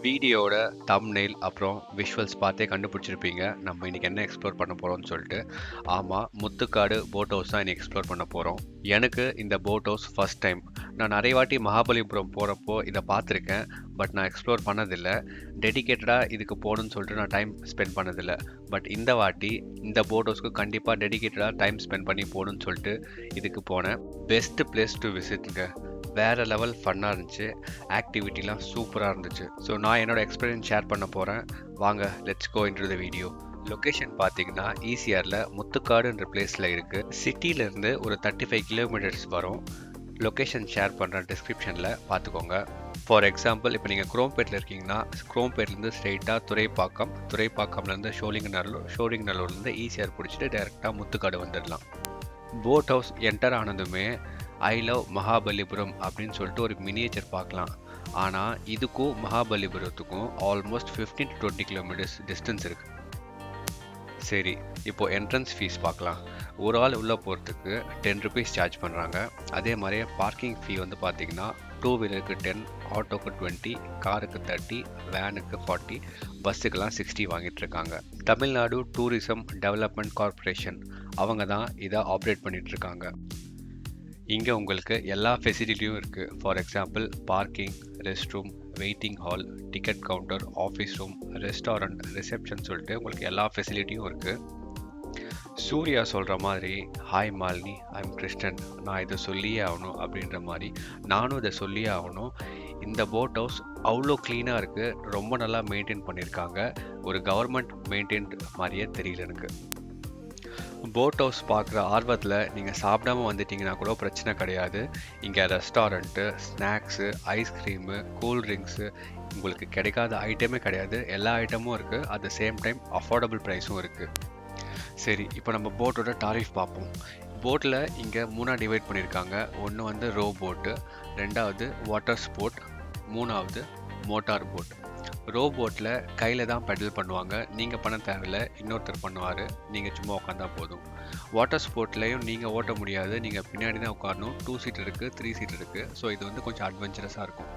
வீடியோட தம்ப்நெயில் அப்புறம் விஷுவல்ஸ் பார்த்தே கண்டுபிடிச்சிருப்பீங்க நம்ம இன்னைக்கு என்ன எக்ஸ்ப்ளோர் பண்ண போகிறோம்னு சொல்லிட்டு. ஆமாம், முத்துக்காடு போட் ஹவுஸ் தான் இன்னைக்கு எக்ஸ்ப்ளோர் பண்ண போகிறோம். எனக்கு இந்த போட் ஹவுஸ் ஃபர்ஸ்ட் டைம். நான் நிறைய வாட்டி மகாபலிபுரம் போகிறப்போ இதை பார்த்துருக்கேன், பட் நான் எக்ஸ்ப்ளோர் பண்ணதில்லை. டெடிகேட்டடாக இதுக்கு போகணுன்னு சொல்லிட்டு நான் டைம் ஸ்பெண்ட் பண்ணதில்லை. பட் இந்த வாட்டி இந்த போட் ஹவுஸ்க்கு கண்டிப்பாக டெடிகேட்டடாக டைம் ஸ்பெண்ட் பண்ணி போகணுன்னு சொல்லிட்டு இதுக்கு போனேன். பெஸ்ட் பிளேஸ் டு விசிட்டுங்க. வேறு லெவல் ஃபன்னாக இருந்துச்சு. ஆக்டிவிட்டிலாம் சூப்பராக இருந்துச்சு. ஸோ நான் என்னோட எக்ஸ்பீரியன்ஸ் ஷேர் பண்ண போகிறேன். வாங்க, let's go into the video. Location பார்த்தீங்கன்னா ஈசிஆரில் முத்துக்காடுன்ற பிளேஸில் இருக்குது. சிட்டியிலேருந்து ஒரு 35 கிலோமீட்டர்ஸ் வரும். லொக்கேஷன் ஷேர் பண்ணுற டிஸ்கிரிப்ஷனில் பார்த்துக்கோங்க. ஃபார் எக்ஸாம்பிள், இப்போ நீங்கள் குரோம்பேட்டில் இருக்கீங்கன்னா குரோம்பேட்லேருந்து ஸ்ட்ரெயிட்டாக துறைப்பாக்கம்லேருந்து ஷோலிங்கநல்லூர்லேருந்து ஈசிஆர் பிடிச்சிட்டு டேரெக்டாக முத்துக்காடு வந்துடலாம். போட் ஹவுஸ் என்டர் ஆனதுமே ஐ லவ் மகாபலிபுரம் அப்படின்னு சொல்லிட்டு ஒரு மினியேச்சர் பார்க்கலாம். ஆனால் இதுக்கும் மகாபலிபுரத்துக்கும் ஆல்மோஸ்ட் 15 to 20 கிலோமீட்டர்ஸ் டிஸ்டன்ஸ் இருக்குது. சரி, இப்போது என்ட்ரன்ஸ் ஃபீஸ் பார்க்கலாம். ஒரு ஆள் உள்ளே போகிறதுக்கு 10 ருபீஸ் சார்ஜ் பண்ணுறாங்க. அதே மாதிரியே பார்க்கிங் ஃபீ வந்து பார்த்திங்கன்னா 2 வீலருக்கு 10, ஆட்டோக்கு 20, காருக்கு 30, வேனுக்கு 40, பஸ்ஸுக்கெல்லாம் 60 வாங்கிட்டு இருக்காங்க. தமிழ்நாடு டூரிசம் டெவலப்மெண்ட் கார்ப்பரேஷன் அவங்க தான் இதை ஆப்ரேட் பண்ணிகிட்ருக்காங்க. இங்கே உங்களுக்கு எல்லா ஃபெசிலிட்டியும் இருக்குது. For example, parking, rest room, waiting hall, ticket counter, office room, restaurant, reception சொல்லிட்டு உங்களுக்கு எல்லா ஃபெசிலிட்டியும் இருக்குது. சூர்யா சொல்கிற மாதிரி, ஹாய் மாலினி, ஐம் கிருஷ்ணன், நான் இதை சொல்லியே ஆகணும் அப்படின்ற மாதிரி நானும் இதை சொல்லியே ஆகணும். இந்த போட் ஹவுஸ் அவ்வளோ க்ளீனாக இருக்குது, ரொம்ப நல்லா மெயின்டைன் பண்ணியிருக்காங்க. ஒரு கவர்மெண்ட் மெயின்டைன் மாதிரியே தெரியல எனக்கு. போட் ஹவுஸ் பார்க்குற ஆர்வத்தில் நீங்கள் சாப்பிடாம வந்துட்டிங்கன்னா கூட பிரச்சனை கிடையாது. இங்கே ரெஸ்டாரண்ட்டு, ஸ்நாக்ஸு, ஐஸ்கிரீமு, கூல்ட்ரிங்க்ஸு, உங்களுக்கு கிடைக்காத ஐட்டமே கிடையாது. எல்லா ஐட்டமும் இருக்குது. At the same time affordable ப்ரைஸும் இருக்குது. சரி, இப்போ நம்ம போட்டோட டாரிஃப் பார்ப்போம். போட்டில் இங்கே 3ஆக டிவைட் பண்ணியிருக்காங்க. ஒன்று வந்து ரோ போட்டு, 2வது வாட்டர் ஸ்போர்ட், 3வது மோட்டார் போட். ரோ போட்டில் கையில் தான் பெடல் பண்ணுவாங்க. நீங்கள் பண்ண தேவையில்லை, இன்னொருத்தர் பண்ணுவார். நீங்கள் சும்மா உட்காந்தா போதும். வாட்டர் ஸ்போர்ட்லேயும் நீங்கள் ஓட்ட முடியாது, நீங்கள் பின்னாடி தான் உட்காரணும். 2 சீட் இருக்குது, 3 சீட் இருக்குது. ஸோ இது வந்து கொஞ்சம் அட்வென்ச்சரஸாக இருக்கும்.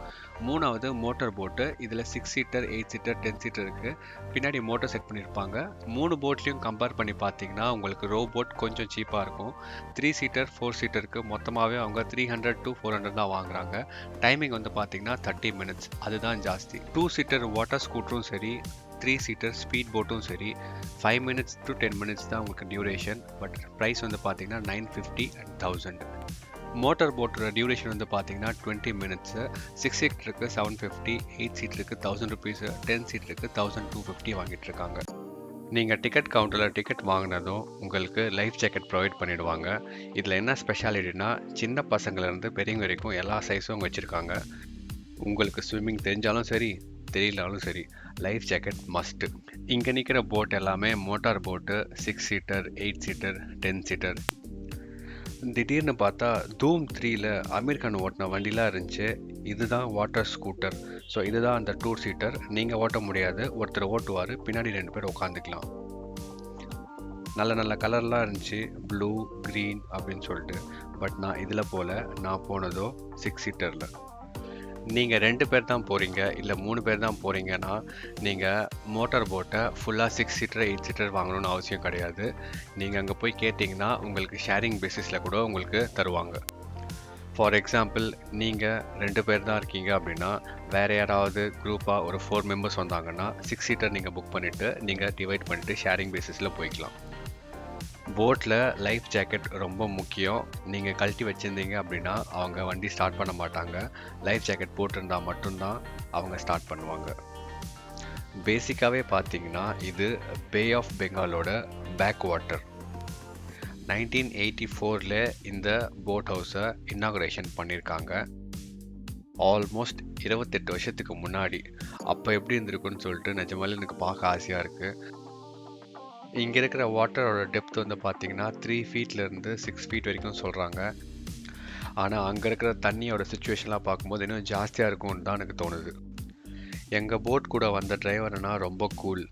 3வது மோட்டார் போட்டு. இதில் 6 சீட்டர், 8 சீட்டர், 10 சீட்டர் இருக்குது. பின்னாடி மோட்டர் செட் பண்ணியிருப்பாங்க. 3 போட்லேயும் கம்பேர் பண்ணி பார்த்தீங்கன்னா உங்களுக்கு ரோ போட் கொஞ்சம் சீப்பாக இருக்கும். 3 சீட்டர், 4 சீட்டருக்கு மொத்தமாகவே அவங்க 300 to 400 தான் வாங்குறாங்க. டைமிங் வந்து பார்த்தீங்கன்னா 30 minutes, அதுதான் ஜாஸ்தி. 2 சீட்டர் வாட்டர் ஸ்கூட்டரும் சரி, 3 சீட்டர் ஸ்பீட் போட்டும் சரி, 5 minutes to 10 minutes தான் உங்களுக்கு டியூரேஷன். பட் ப்ரைஸ் வந்து பார்த்தீங்கன்னா 950 and 1000. மோட்டார் போட்டோட டியூரேஷன் வந்து பார்த்தீங்கன்னா 20 minutes. 6 சீட்டருக்கு 750, 8 சீட்டருக்கு 1000 rupees, 10 சீட்டருக்கு 1250 வாங்கிட்டு இருக்காங்க. நீங்கள் டிக்கெட் கவுண்டரில் டிக்கெட் வாங்கினதும் உங்களுக்கு லைஃப் ஜாக்கெட் ப்ரொவைட் பண்ணிவிடுவாங்க. இதில் என்ன ஸ்பெஷாலிட்டினா, சின்ன பசங்கள்லேருந்து பெரியவங்க வரைக்கும் எல்லா சைஸும் வச்சுருக்காங்க. உங்களுக்கு ஸ்விம்மிங் தெரிஞ்சாலும் சரி, தெரியலாலும் சரி, லைஃப் ஜாக்கெட் மஸ்ட்டு. இங்கே நிற்கிற போட் எல்லாமே மோட்டார் போட்டு. 6 சீட்டர், 8 சீட்டர், 10 சீட்டர். திடீர்னு பார்த்தா தூம் 3ல் அமீர் கான் ஓட்டின வண்டிலாம் இருந்துச்சு. இதுதான் வாட்டர் ஸ்கூட்டர். ஸோ இதுதான் அந்த 2 சீட்டர். நீங்கள் ஓட்ட முடியாது, ஒருத்தர் ஓட்டுவார், பின்னாடி 2 பேர் உட்காந்துக்கலாம். நல்ல நல்ல கலர்லாம் இருந்துச்சு, ப்ளூ, க்ரீன் அப்படின்னு சொல்லிட்டு. பட் நான் இதில் நான் போனதோ 6 சீட்டரில். நீங்கள் 2 பேர் தான் போகிறீங்க, இல்லை 3 பேர் தான் போகிறீங்கன்னா நீங்கள் மோட்டார் போட்டை ஃபுல்லாக 6 சீட்டர், 8 சீட்டர் வாங்கணும்னு அவசியம் கிடையாது. நீங்கள் அங்கே போய் கேட்டிங்கன்னா உங்களுக்கு ஷேரிங் பேசிஸில் கூட உங்களுக்கு தருவாங்க. ஃபார் எக்ஸாம்பிள், நீங்கள் 2 பேர் தான் இருக்கீங்க அப்படின்னா வேறு யாராவது குரூப்பாக ஒரு 4 members வந்தாங்கன்னா 6 சீட்டர் நீங்கள் புக் பண்ணிவிட்டு நீங்கள் டிவைட் பண்ணிவிட்டு ஷேரிங் பேசிஸில் போய்க்கலாம். போட்டில் லைஃப் ஜாக்கெட் ரொம்ப முக்கியம். நீங்கள் கழட்டி வச்சுருந்தீங்க அப்படின்னா அவங்க வண்டி ஸ்டார்ட் பண்ண மாட்டாங்க. லைஃப் ஜாக்கெட் போட்டிருந்தா மட்டும்தான் அவங்க ஸ்டார்ட் பண்ணுவாங்க. பேசிக்காகவே பார்த்தீங்கன்னா இது பே ஆஃப் பெங்காலோட பேக் வாட்டர். 1984ல் இந்த போட் ஹவுஸை இன்னாகுரேஷன் பண்ணியிருக்காங்க. ஆல்மோஸ்ட் 28 வருஷத்துக்கு முன்னாடி. அப்போ எப்படி இருந்திருக்குன்னு சொல்லிட்டு நிஜமாலே எனக்கு பார்க்க ஆசையாக இருக்குது. இங்கே இருக்கிற வாட்டரோட டெப்த் வந்து பார்த்தீங்கன்னா 3 feetலேருந்து 6 feet வரைக்கும் சொல்கிறாங்க. ஆனால் அங்கே இருக்கிற தண்ணியோட சுச்சுவேஷன்லாம் பார்க்கும்போது இன்னும் ஜாஸ்தியாக இருக்கும்னு தான் எனக்கு தோணுது. எங்கள் போட் கூட வந்த டிரைவர்னா ரொம்ப கூல்.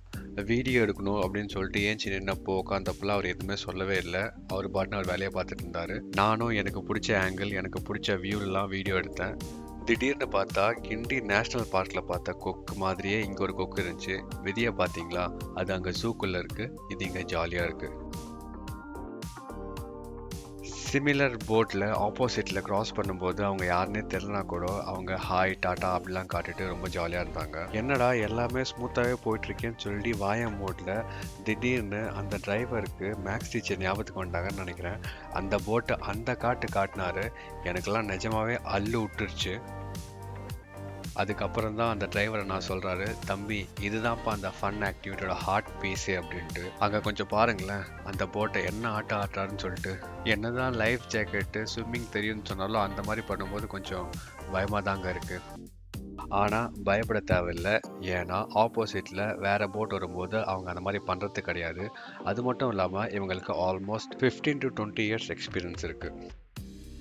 வீடியோ எடுக்கணும் அப்படின்னு சொல்லிட்டு ஏஞ்சி நின்னப்போ உட்காந்தப்பெல்லாம் அவர் எதுவுமே சொல்லவே இல்லை. அவர் பாட்டுன்னு அவர் வேலையை பார்த்துட்டு இருந்தார். நானும் எனக்கு பிடிச்ச ஆங்கிள், எனக்கு பிடிச்ச வியூலாம் வீடியோ எடுத்தேன். திடீர்னு பார்த்தா கிண்டி நேஷனல் பார்க்ல பார்த்த கொக்கு மாதிரியே இங்க ஒரு கொக்கு இருந்துச்சு. விதிய பார்த்தீங்களா? அது அங்க ஜூக்குள்ள இருக்கு. இது இங்க ஜாலியா இருக்கு. சிமிலர் போட்ல ஆப்போசிட்ல கிராஸ் பண்ணும்போது அவங்க யாருன்னே தெரியலனா கூட அவங்க ஹாய் டாட்டா அப்படிலாம் காட்டிட்டு ரொம்ப ஜாலியா இருந்தாங்க. என்னடா எல்லாமே ஸ்மூத்தாவே போயிட்டு இருக்கேன்னு சொல்லி வாயம் மோட்ல திடீர்னு அந்த டிரைவருக்கு மேக்ஸ் டீச்சர் ஞாபகத்துக்கு வந்தாங்கன்னு நினைக்கிறேன். அந்த போட்டை அந்த காட்டினாரு. எனக்கெல்லாம் நிஜமாவே அல்லு விட்டுருச்சு. அதுக்கப்புறம் தான் அந்த டிரைவரை நான் சொல்றாரு, தம்பி இதுதான்ப்பா அந்த ஃபன் ஆக்டிவிட்டியோட ஹார்ட் பீஸே அப்படின்ட்டு. அங்க கொஞ்சம் பாருங்களேன், அந்த போட்டை என்ன ஆட்டம் ஆட்டுறாருன்னு சொல்லிட்டு. என்னதான் லைஃப் ஜாக்கெட்டு ஸ்விம்மிங் தெரியும்னு சொன்னாலும் அந்த மாதிரி பண்ணும்போது கொஞ்சம் பயமா தாங்க இருக்கு. ஆனா பயப்பட தேவையில்ல. ஏன்னா ஆப்போசிட்ல வேற போட் வரும்போது அவங்க அந்த மாதிரி பண்றது கிடையாது. அது மட்டும் இல்லாம இவங்களுக்கு ஆல்மோஸ்ட் 15 to 20 இயர்ஸ் எக்ஸ்பீரியன்ஸ் இருக்கு.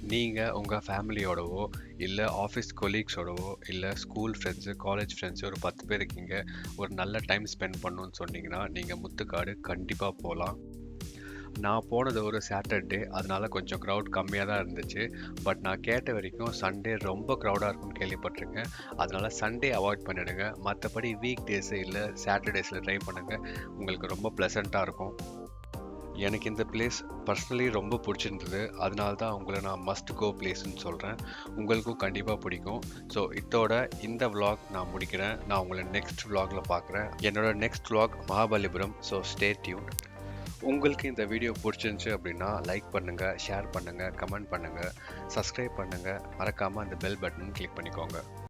நீங்க உங்க ஃபேமிலியோடவோ, இல்ல ஆஃபீஸ் கொலீக்ஸோடவோ, இல்ல ஸ்கூல் ஃப்ரெண்ட்ஸு, காலேஜ் ஃப்ரெண்ட்ஸு ஒரு 10 பேர் இருக்கீங்க. ஒரு நல்ல டைம் ஸ்பெண்ட் பண்ணணும்னு சொன்னீங்கன்னா, நீங்க முத்துக்காடு கண்டிப்பா போலாம். நான் போனது ஒரு சாட்டர்டே. அதனால கொஞ்சம் க்ரௌட் கம்மியா தான் இருந்துச்சு. பட் நான் கேட்ட வரைக்கும் சண்டே ரொம்ப க்ரௌடா இருக்கும்னு கேள்விப்பட்டிருக்கேன். அதனால சண்டே அவாய்ட் பண்ணிடுங்க. மத்தபடி வீக் டேஸு இல்ல சாட்டர்டேஸ்ல ட்ரை பண்ணுங்க. உங்களுக்கு ரொம்ப ப்ளசன்ட்டா இருக்கும். எனக்கு இந்த பிளேஸ் பர்சனலி ரொம்ப பிடிச்சிருந்தது. அதனால தான் உங்களை நான் மஸ்ட் கோ பிளேஸ்ன்னு சொல்கிறேன். உங்களுக்கும் கண்டிப்பாக பிடிக்கும். ஸோ இதோட இந்த vlog நான் முடிக்கிறேன். நான் உங்களை நெக்ஸ்ட் vlogல பார்க்குறேன். என்னோட next vlog Mahabalipuram. So stay tune. உங்களுக்கு இந்த வீடியோ பிடிச்சிருந்துச்சு அப்படின்னா லைக் பண்ணுங்கள், ஷேர் பண்ணுங்கள், கமெண்ட் பண்ணுங்கள், சப்ஸ்கிரைப் பண்ணுங்கள். மறக்காமல் அந்த பெல் பட்டன் கிளிக் பண்ணிக்கோங்க.